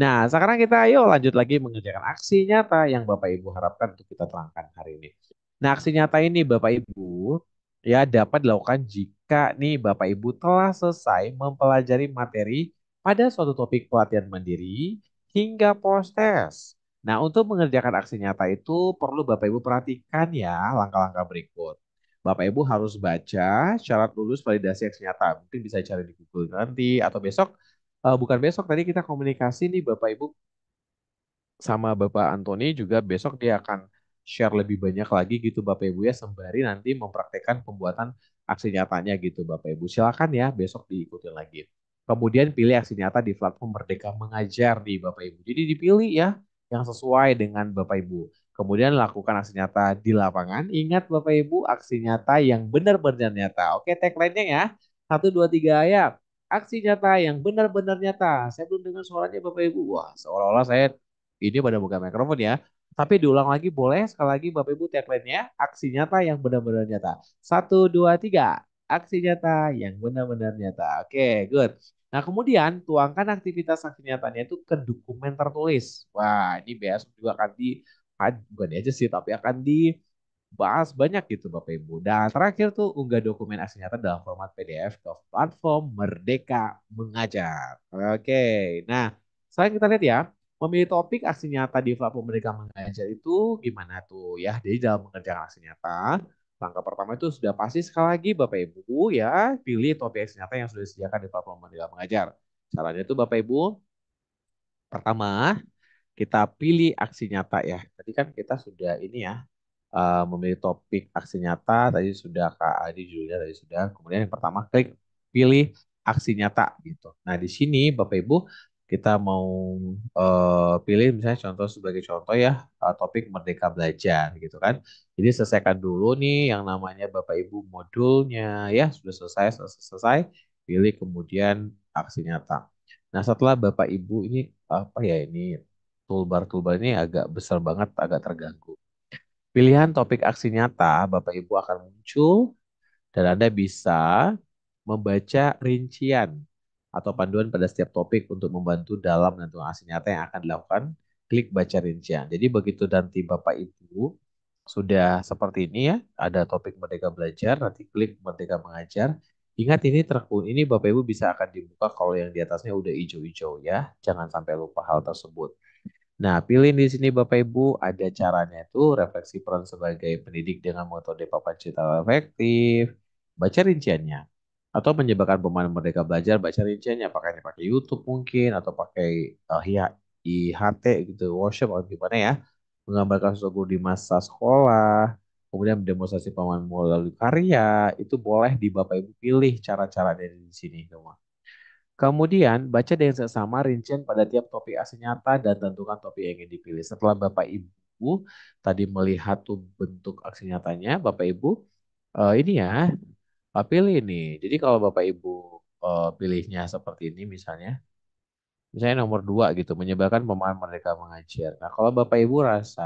Nah, sekarang kita yuk lanjut lagi mengerjakan aksi nyata yang Bapak Ibu harapkan untuk kita terangkan hari ini. Nah, aksi nyata ini Bapak Ibu ya dapat dilakukan jika nih Bapak Ibu telah selesai mempelajari materi pada suatu topik pelatihan mandiri hingga post-test. Nah, untuk mengerjakan aksi nyata itu perlu Bapak Ibu perhatikan ya langkah-langkah berikut. Bapak Ibu harus baca syarat lulus validasi aksi nyata. Mungkin bisa cari di Google nanti atau besok. Bukan besok, tadi kita komunikasi nih Bapak Ibu sama Bapak Antoni juga besok dia akan share lebih banyak lagi gitu Bapak Ibu ya sembari nanti mempraktekkan pembuatan aksi nyatanya gitu Bapak Ibu. Silakan ya besok diikuti lagi. Kemudian pilih aksi nyata di platform Merdeka Mengajar nih Bapak Ibu. Jadi dipilih ya yang sesuai dengan Bapak Ibu. Kemudian lakukan aksi nyata di lapangan. Ingat Bapak Ibu aksi nyata yang benar-benar nyata. Oke tagline-nya ya. Satu, dua, tiga ya. Aksi nyata yang benar-benar nyata. Saya belum dengar suaranya Bapak Ibu. Wah, seolah-olah saya ini pada buka mikrofon ya. Tapi diulang lagi boleh sekali lagi Bapak Ibu tagline-nya aksi nyata yang benar-benar nyata. Satu, dua, tiga. Aksi nyata yang benar-benar nyata. Oke, good. Nah, kemudian tuangkan aktivitas aksi nyatanya itu ke dokumen tertulis. Wah, ini besok juga akan bukan aja sih, tapi akan dibahas banyak gitu Bapak Ibu. Dan terakhir tuh unggah dokumen aksi nyata dalam format PDF ke platform Merdeka Mengajar. Oke, nah sekarang kita lihat ya. Memilih topik aksi nyata di platform mereka mengajar itu gimana tuh ya. Jadi dalam mengerjakan aksi nyata, langkah pertama itu sudah pasti sekali lagi Bapak Ibu ya, pilih topik aksi nyata yang sudah disediakan di platform mereka mengajar. Caranya itu Bapak Ibu, pertama kita pilih aksi nyata ya. Tadi kan kita sudah ini ya, memilih topik aksi nyata, tadi sudah Kak Adi judulnya tadi sudah. Kemudian yang pertama klik pilih aksi nyata gitu. Nah, di sini Bapak Ibu kita mau pilih misalnya contoh sebagai contoh ya topik Merdeka Belajar gitu kan. Jadi selesaikan dulu nih yang namanya Bapak Ibu modulnya ya sudah selesai selesai pilih kemudian aksi nyata. Nah, setelah Bapak Ibu ini apa ya ini toolbar ini agak besar banget, agak terganggu. Pilihan topik aksi nyata Bapak Ibu akan muncul dan Anda bisa membaca rincian atau panduan pada setiap topik untuk membantu dalam menentukan aksi nyata yang akan dilakukan. Klik baca rincian. Jadi begitu nanti Bapak Ibu sudah seperti ini ya, ada topik Merdeka Belajar, nanti klik Merdeka Mengajar. Ingat ini Bapak Ibu bisa akan dibuka kalau yang di atasnya udah hijau-hijau ya. Jangan sampai lupa hal tersebut. Nah, pilih di sini Bapak Ibu ada caranya itu refleksi peran sebagai pendidik dengan metode papan citra efektif, baca rinciannya, atau menyebabkan pemahaman Merdeka Belajar baca rinciannya pakai YouTube mungkin atau pakai IHT gitu workshop atau gimana ya, menggambarkan sosok guru di masa sekolah, kemudian mendemonstrasi pemahaman melalui karya itu boleh di Bapak Ibu pilih cara-cara dari di sini semua. Kemudian, baca dengan seksama rincian pada tiap topik asli nyata dan tentukan topik yang ingin dipilih. Setelah Bapak Ibu tadi melihat tuh bentuk aksi nyatanya, Bapak Ibu ini ya, pilih ini. Jadi kalau Bapak Ibu pilihnya seperti ini misalnya nomor dua gitu, menyebarkan pemahaman Merdeka Mengajar. Nah, kalau Bapak Ibu rasa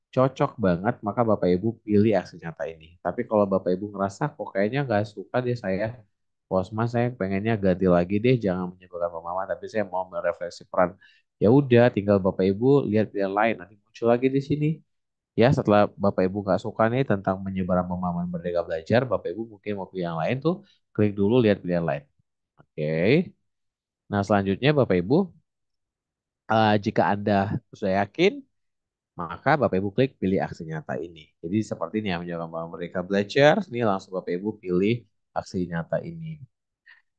cocok banget, maka Bapak Ibu pilih aksi nyata ini. Tapi kalau Bapak Ibu ngerasa kok kayaknya nggak suka deh saya, Posma saya pengennya ganti lagi deh, jangan menyebarkan pemahaman, tapi saya mau merefleksi peran. Ya udah, tinggal Bapak Ibu lihat pilihan lain, nanti muncul lagi di sini. Ya, setelah Bapak Ibu nggak suka nih tentang menyebarkan pemahaman Merdeka Belajar, Bapak Ibu mungkin mau pilih yang lain tuh, klik dulu lihat pilihan lain. Oke. Nah, selanjutnya Bapak Ibu jika Anda sudah yakin, maka Bapak Ibu klik pilih aksi nyata ini. Jadi seperti ini yang menjawab bahwa mereka belajar, ini langsung Bapak Ibu pilih aksi nyata ini.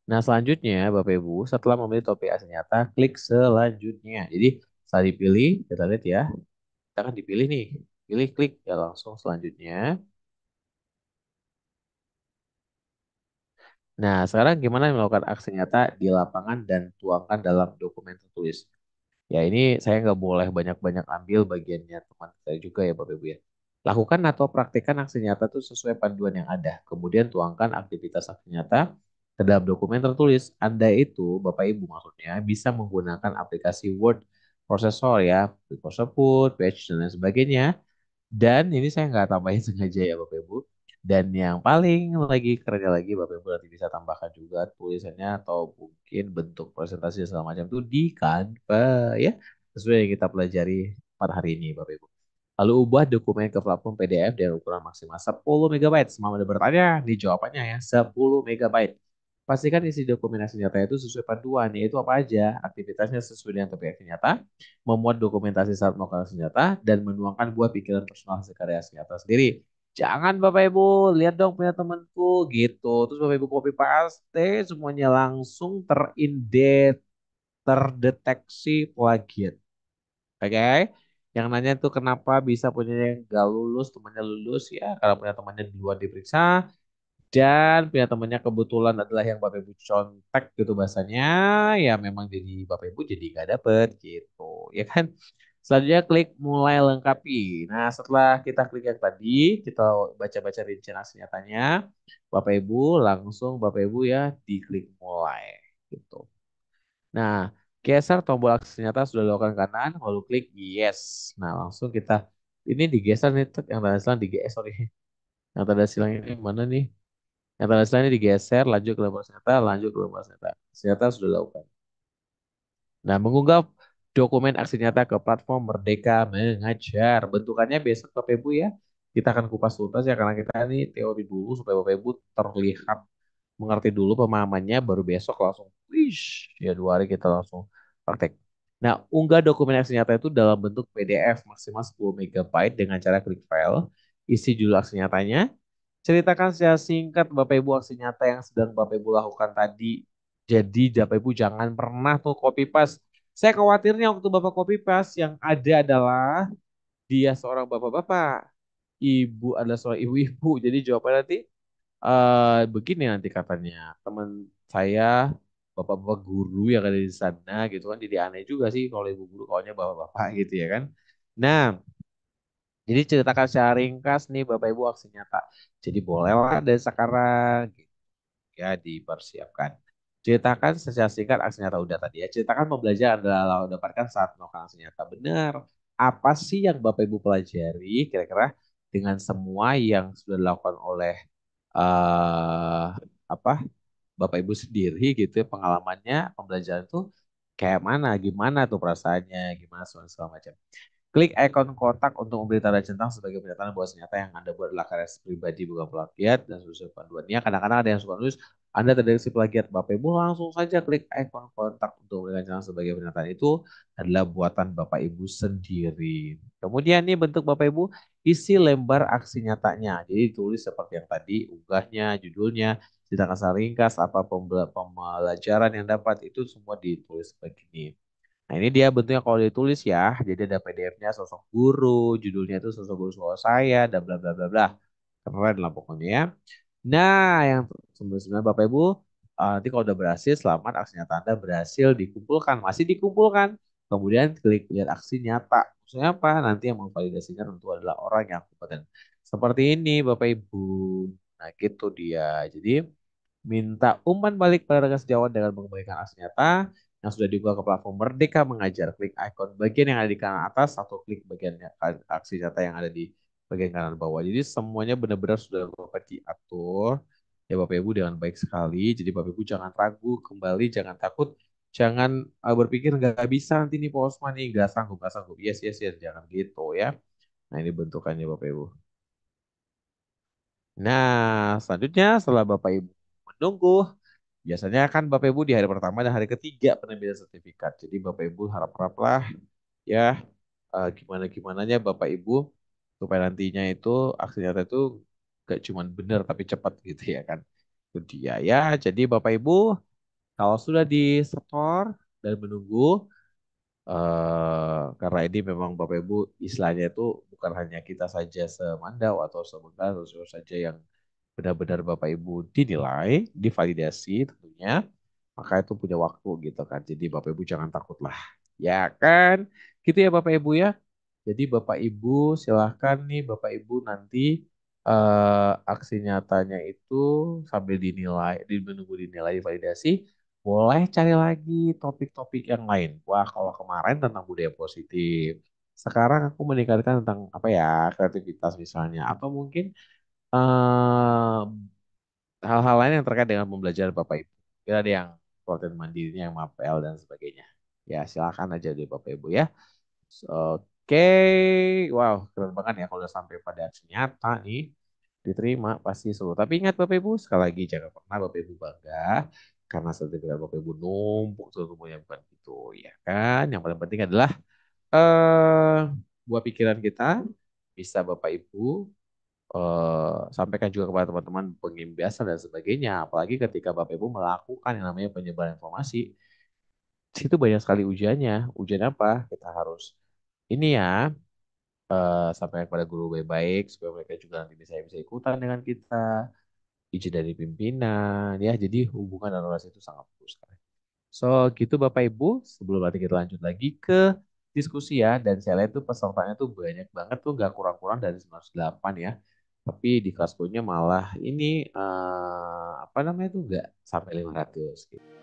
Nah selanjutnya Bapak Ibu setelah memilih topik aksi nyata, klik selanjutnya. Jadi setelah dipilih, kita lihat ya, kita kan dipilih nih, pilih klik ya langsung selanjutnya. Nah sekarang gimana melakukan aksi nyata di lapangan dan tuangkan dalam dokumen tertulis. Ya ini saya nggak boleh banyak-banyak ambil bagiannya teman saya juga ya Bapak Ibu ya. Lakukan atau praktikkan aksi nyata itu sesuai panduan yang ada. Kemudian tuangkan aktivitas aksi nyata ke dalam dokumen tertulis. Anda itu, Bapak Ibu maksudnya, bisa menggunakan aplikasi Word Processor ya, Microsoft Word, Pages, dan lain sebagainya. Dan ini saya nggak tambahin sengaja ya Bapak Ibu. Dan yang paling lagi kerennya lagi Bapak Ibu nanti bisa tambahkan juga tulisannya atau mungkin bentuk presentasi dan segala macam itu di Canva ya. Sesuai yang kita pelajari pada hari ini Bapak Ibu. Lalu ubah dokumen ke platform PDF dengan ukuran maksimal 10 megabyte. Semua Anda bertanya, di jawabannya ya 10 megabyte. Pastikan isi dokumentasi nyata itu sesuai panduan, yaitu apa aja. Aktivitasnya sesuai dengan topik aksi nyata, memuat dokumentasi saat melakukan aksi nyata, dan menuangkan buah pikiran personal hasil karya aksi nyata sendiri. Jangan Bapak Ibu, lihat dong punya temanku gitu. Terus Bapak Ibu copy paste, semuanya langsung terdeteksi plagiat. Oke, yang nanya tuh kenapa bisa punya yang gak lulus, temannya lulus ya karena punya temannya duluan diperiksa dan punya temannya kebetulan adalah yang Bapak Ibu contek gitu bahasanya, ya memang jadi Bapak Ibu jadi gak dapet gitu, ya kan? Selanjutnya klik mulai lengkapi. Nah setelah kita klik yang tadi, kita baca-baca rincian hasil nyatanya, Bapak Ibu langsung Bapak Ibu ya diklik mulai gitu. Nah, geser tombol aksi nyata sudah dilakukan kanan, lalu klik yes. Nah, langsung kita ini digeser nih, tek, yang tanda silang digeser, sorry. Yang tanda silang ini mana nih? Yang tanda silang ini digeser, lanjut ke lembar nyata, lanjut ke lembar nyata. Nyata sudah dilakukan. Nah, mengunggah dokumen aksi nyata ke platform Merdeka Mengajar. Bentukannya besok Bapak Ibu ya. Kita akan kupas tuntas ya karena kita ini teori dulu supaya Bapak Ibu terlihat mengerti dulu pemahamannya baru besok langsung wish ya 2 hari kita langsung praktek. Nah, unggah dokumen aksi nyata itu dalam bentuk PDF maksimal 10 megabyte dengan cara klik file, isi judul aksi nyatanya, ceritakan secara singkat Bapak Ibu aksi nyata yang sedang Bapak Ibu lakukan tadi. Jadi Bapak Ibu jangan pernah tuh copy paste. Saya khawatirnya waktu Bapak copy paste yang ada adalah dia seorang bapak-bapak, ibu adalah seorang ibu-ibu. Jadi jawabannya nanti begini nanti katanya teman saya bapak-bapak guru yang ada di sana gitu kan jadi aneh juga sih kalau ibu guru kaunya bapak-bapak gitu ya kan. Nah, jadi ceritakan secara ringkas nih Bapak Ibu aksi nyata. Jadi bolehlah dari sekarang gitu ya dipersiapkan. Ceritakan secara singkat aksi nyata udah tadi ya. Ceritakan pembelajaran adalah dapatkan saat melakukan aksi nyata. Benar. Apa sih yang Bapak Ibu pelajari kira-kira dengan semua yang sudah dilakukan oleh eh apa Bapak Ibu sendiri gitu ya pengalamannya pembelajaran tuh kayak mana, gimana tuh perasaannya, gimana segala macam. Klik ikon kotak untuk memberi tanda centang sebagai pernyataan bahwa senjata yang Anda buat adalah karya pribadi bukan plagiat dan sesuai panduannya. Kadang-kadang ada yang suka nulis, Anda terdeteksi plagiat. Bapak Ibu langsung saja klik ikon kontak untuk memberikan centang sebagai pernyataan itu adalah buatan Bapak Ibu sendiri. Kemudian nih bentuk Bapak Ibu isi lembar aksi nyatanya. Jadi tulis seperti yang tadi, unggahnya, judulnya, ceritakan secara ringkas, apa pembelajaran yang dapat itu semua ditulis begini. Nah ini dia bentuknya kalau ditulis ya, jadi ada PDF-nya sosok guru, judulnya itu sosok guru sekolah saya, dan bla bla bla bla. Keren lah pokoknya ya. Nah yang sebenarnya Bapak Ibu, nanti kalau udah berhasil, selamat aksi nyata Anda berhasil dikumpulkan, masih dikumpulkan. Kemudian klik lihat aksi nyata. Maksudnya apa? Nanti yang memvalidasinya tentu adalah orang yang kompeten. Seperti ini Bapak Ibu. Nah gitu dia. Jadi minta umpan balik pada rekan sejawat dengan mengembalikan aksi nyata yang sudah diunggah ke platform Merdeka Mengajar. Klik ikon bagian yang ada di kanan atas atau klik bagian aksi nyata yang ada di bagian kanan bawah. Jadi semuanya benar-benar sudah Bapak diatur ya Bapak Ibu dengan baik sekali. Jadi Bapak Ibu jangan ragu kembali, jangan takut, jangan berpikir nggak bisa nanti nih Pak Osman nih nggak sanggup nggak sanggup. Yes yes yes jangan gitu ya. Nah ini bentukannya Bapak Ibu. Nah selanjutnya setelah Bapak Ibu menunggu biasanya kan Bapak Ibu di hari pertama dan hari ketiga penerbitan sertifikat. Jadi Bapak Ibu harap-haraplah ya gimana-gimananya Bapak Ibu supaya nantinya itu aksi nyata itu gak cuma benar tapi cepat gitu ya kan. Itu dia ya. Jadi Bapak Ibu kalau sudah di setor dan menunggu karena ini memang Bapak Ibu istilahnya itu bukan hanya kita saja semandau atau sebentar atau siapa saja yang benar-benar Bapak Ibu dinilai, divalidasi tentunya maka itu punya waktu gitu kan. Jadi Bapak Ibu jangan takut lah. Ya kan? Gitu ya Bapak Ibu ya. Jadi Bapak Ibu silahkan nih Bapak Ibu nanti aksi nyatanya itu sambil dinilai, di menunggu dinilai validasi, boleh cari lagi topik-topik yang lain. Wah kalau kemarin tentang budaya positif, sekarang aku meningkatkan tentang apa ya kreativitas misalnya, atau mungkin eh, hal-hal lain yang terkait dengan pembelajaran Bapak Ibu. Kira ada yang konten mandirinya, yang mapel dan sebagainya. Ya silakan aja deh Bapak Ibu ya. Oke, wow keren banget ya kalau udah sampai pada aksi nyata nih diterima pasti seru. Tapi ingat Bapak Ibu sekali lagi jangan pernah Bapak Ibu bangga karena sertifikat Bapak Ibu numpuk semuanya bukan gitu ya kan. Yang paling penting adalah eh buat pikiran kita bisa Bapak Ibu sampaikan juga kepada teman-teman pengimbiasan dan sebagainya. Apalagi ketika Bapak Ibu melakukan yang namanya penyebaran informasi, di situ banyak sekali ujiannya. Ujian apa? Kita harus ini ya, sampaikan kepada guru baik-baik supaya mereka juga nanti bisa ikutan dengan kita. Izin dari pimpinan, ya. Jadi hubungan dan relasi itu sangat bagus sekali. So, gitu Bapak Ibu. Sebelum nanti kita lanjut lagi ke diskusi ya. Dan saya lihat tuh pesertanya tuh banyak banget tuh, gak kurang-kurang dari 98 ya. Tapi di kelas nya malah ini, apa namanya tuh, gak sampai 500 gitu.